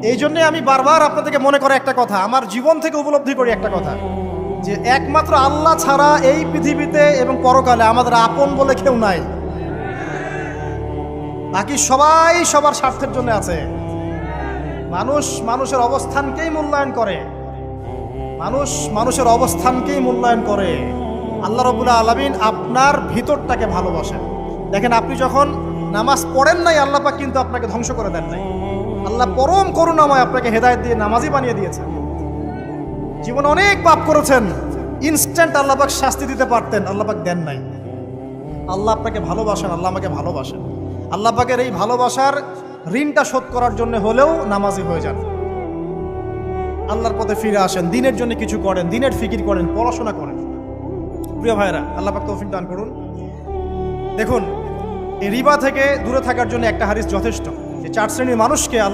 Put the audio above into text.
এই জন্যে আমি বারবার আপনাদেরকে মনে করে একটা কথা, আমার জীবন থেকে উপলব্ধি করি একটা কথা, যে একমাত্র আল্লাহ ছাড়া এই পৃথিবীতে এবং পরকালে আমাদের আপন বলে কেউ নাই। বাকি সবাই সবার স্বার্থের জন্য আছে। মানুষ মানুষের অবস্থানকেই মূল্যায়ন করে, মানুষ মানুষের অবস্থানকেই মূল্যায়ন করে। আল্লাহ রাব্বুল আলামিন আপনার ভিতরটাকে ভালোবাসেন। দেখেন, আপনি যখন নামাজ পড়েন নাই, আল্লাহ পাক কিন্তু আপনাকে ধ্বংস করে দেন নাই। আল্লাহ পরম করুণাময় আপনাকে হেদায়েত দিয়ে নামাজি বানিয়ে দিয়েছেন। জীবনে অনেক পাপ করেছেন, ইনস্ট্যান্ট আল্লাহ পাক শাস্তি দিতে পারতেন, আল্লাহ পাক দেন নাই। আল্লাহ আপনাকে ভালোবাসেন, আল্লাহ আমাকে ভালোবাসেন। আল্লাহ পাকের এই ভালোবাসার ঋণটা শোধ করার জন্য হলেও নামাজি হয়ে যান, আল্লাহর পথে ফিরে আসেন, দিনের জন্য কিছু করেন, দিনের ফিকির করেন, পড়াশোনা করেন। প্রিয় ভাইরা, আল্লাহ পাক তৌফিক দান করুন। দেখুন, এই রিবা থেকে দূরে থাকার জন্য একটা হাদিস যথেষ্ট, যে 4 শ্রেণীর মানুষকে আল্লাহ